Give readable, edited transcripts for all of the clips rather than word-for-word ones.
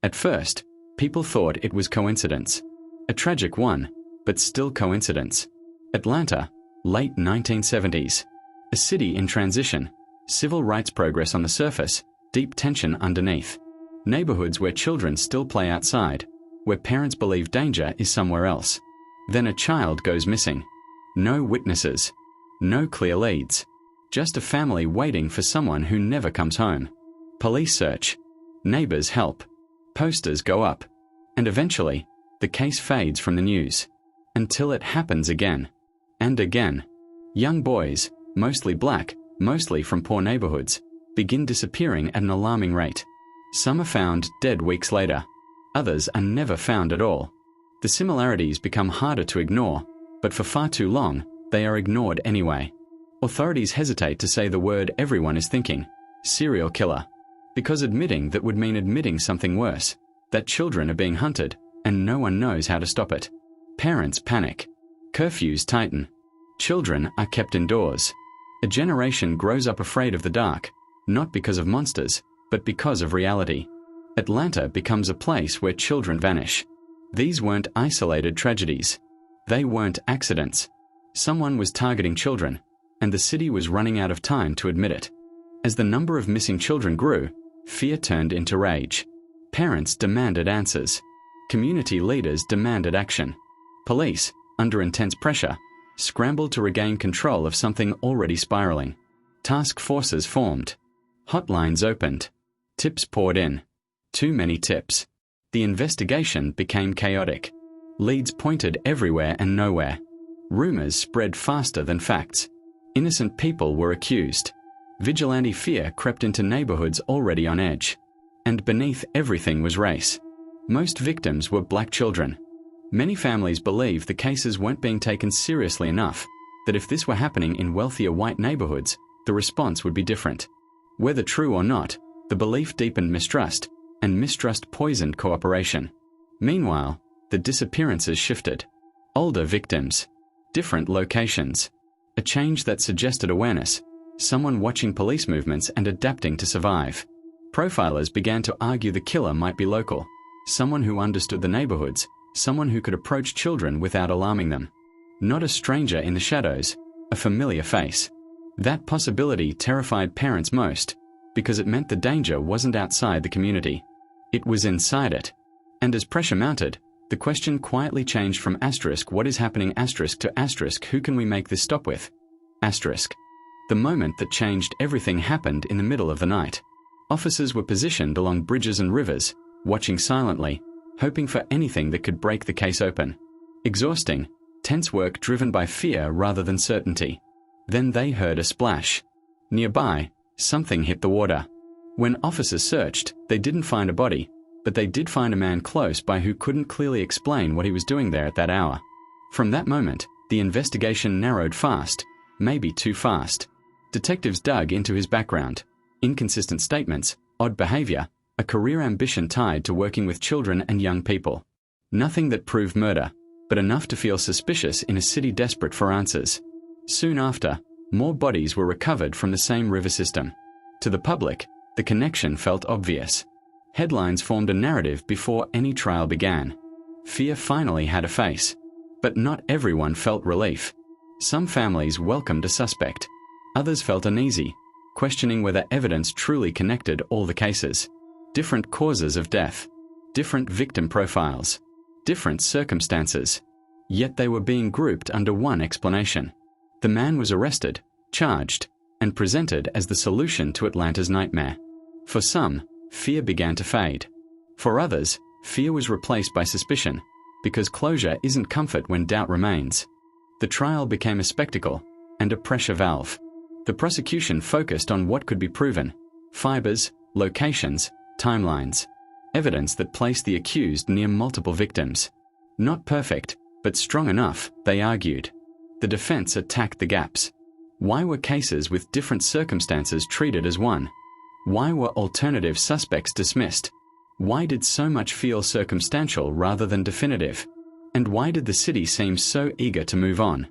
At first, people thought it was coincidence. A tragic one, but still coincidence. Atlanta, late 1970s. A city in transition, civil rights progress on the surface, deep tension underneath. Neighborhoods where children still play outside, where parents believe danger is somewhere else. Then a child goes missing. No witnesses. No clear leads. Just a family waiting for someone who never comes home. Police search. Neighbors help. Posters go up. And eventually, the case fades from the news. Until it happens again. And again. Young boys, mostly black, mostly from poor neighborhoods, begin disappearing at an alarming rate. Some are found dead weeks later. Others are never found at all. The similarities become harder to ignore, but for far too long, they are ignored anyway. Authorities hesitate to say the word everyone is thinking, serial killer, because admitting that would mean admitting something worse, that children are being hunted, and no one knows how to stop it. Parents panic. Curfews tighten. Children are kept indoors. A generation grows up afraid of the dark, not because of monsters, but because of reality. Atlanta becomes a place where children vanish. These weren't isolated tragedies. They weren't accidents. Someone was targeting children, and the city was running out of time to admit it. As the number of missing children grew, fear turned into rage. Parents demanded answers. Community leaders demanded action. Police, under intense pressure, scrambled to regain control of something already spiraling. Task forces formed. Hotlines opened. Tips poured in. Too many tips. The investigation became chaotic. Leads pointed everywhere and nowhere. Rumors spread faster than facts. Innocent people were accused. Vigilante fear crept into neighborhoods already on edge. And beneath everything was race. Most victims were black children. Many families believed the cases weren't being taken seriously enough, that if this were happening in wealthier white neighborhoods, the response would be different. Whether true or not, the belief deepened mistrust, and mistrust poisoned cooperation. Meanwhile, the disappearances shifted. Older victims. Different locations. A change that suggested awareness. Someone watching police movements and adapting to survive. Profilers began to argue the killer might be local. Someone who understood the neighborhoods. Someone who could approach children without alarming them. Not a stranger in the shadows, a familiar face. That possibility terrified parents most, because it meant the danger wasn't outside the community. It was inside it. And as pressure mounted, the question quietly changed from asterisk what is happening asterisk to asterisk who can we make this stop with? Asterisk. The moment that changed everything happened in the middle of the night. Officers were positioned along bridges and rivers, watching silently, hoping for anything that could break the case open. Exhausting, tense work driven by fear rather than certainty. Then they heard a splash. Nearby, something hit the water. When officers searched, they didn't find a body, but they did find a man close by who couldn't clearly explain what he was doing there at that hour. From that moment, the investigation narrowed fast, maybe too fast. Detectives dug into his background. Inconsistent statements, odd behavior, a career ambition tied to working with children and young people. Nothing that proved murder, but enough to feel suspicious in a city desperate for answers. Soon after, more bodies were recovered from the same river system. To the public, the connection felt obvious. Headlines formed a narrative before any trial began. Fear finally had a face. But not everyone felt relief. Some families welcomed a suspect. Others felt uneasy, questioning whether evidence truly connected all the cases. Different causes of death. Different victim profiles. Different circumstances. Yet they were being grouped under one explanation. The man was arrested, charged, and presented as the solution to Atlanta's nightmare. For some, fear began to fade. For others, fear was replaced by suspicion, because closure isn't comfort when doubt remains. The trial became a spectacle and a pressure valve. The prosecution focused on what could be proven: fibers, locations, timelines, evidence that placed the accused near multiple victims. Not perfect, but strong enough, they argued. The defense attacked the gaps. Why were cases with different circumstances treated as one? Why were alternative suspects dismissed? Why did so much feel circumstantial rather than definitive? And why did the city seem so eager to move on?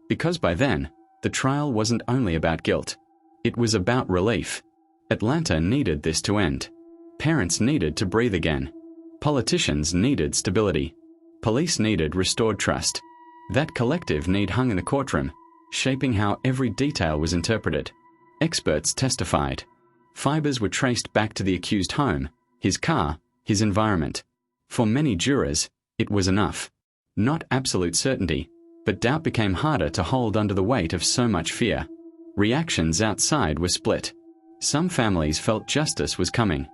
Because by then, the trial wasn't only about guilt. It was about relief. Atlanta needed this to end. Parents needed to breathe again. Politicians needed stability. Police needed restored trust. That collective need hung in the courtroom, shaping how every detail was interpreted. Experts testified. Fibers were traced back to the accused home, his car, his environment. For many jurors, it was enough. Not absolute certainty, but doubt became harder to hold under the weight of so much fear. Reactions outside were split. Some families felt justice was coming.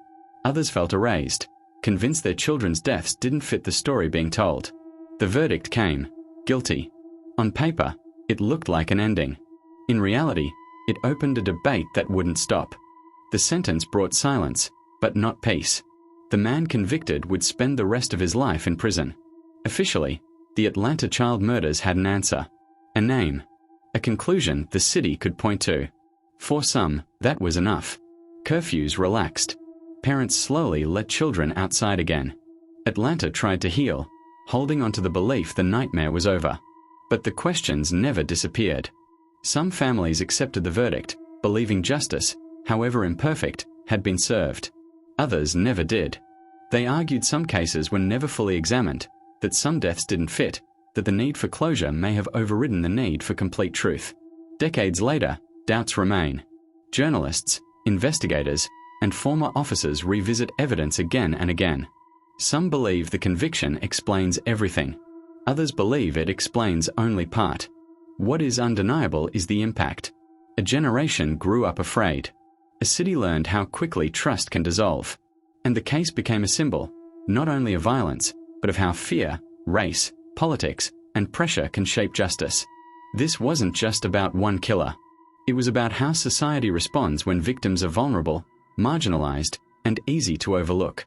Others felt erased, convinced their children's deaths didn't fit the story being told. The verdict came: guilty. On paper, it looked like an ending. In reality, it opened a debate that wouldn't stop. The sentence brought silence, but not peace. The man convicted would spend the rest of his life in prison. Officially, the Atlanta child murders had an answer, a name, a conclusion the city could point to. For some, that was enough. Curfews relaxed. Parents slowly let children outside again. Atlanta tried to heal, holding on to the belief the nightmare was over. But the questions never disappeared. Some families accepted the verdict, believing justice, however imperfect, had been served. Others never did. They argued some cases were never fully examined, that some deaths didn't fit, that the need for closure may have overridden the need for complete truth. Decades later, doubts remain. Journalists, investigators, and former officers revisit evidence again and again. Some believe the conviction explains everything. Others believe it explains only part. What is undeniable is the impact. A generation grew up afraid. A city learned how quickly trust can dissolve. And the case became a symbol, not only of violence, but of how fear, race, politics, and pressure can shape justice. This wasn't just about one killer. It was about how society responds when victims are vulnerable, marginalized, and easy to overlook.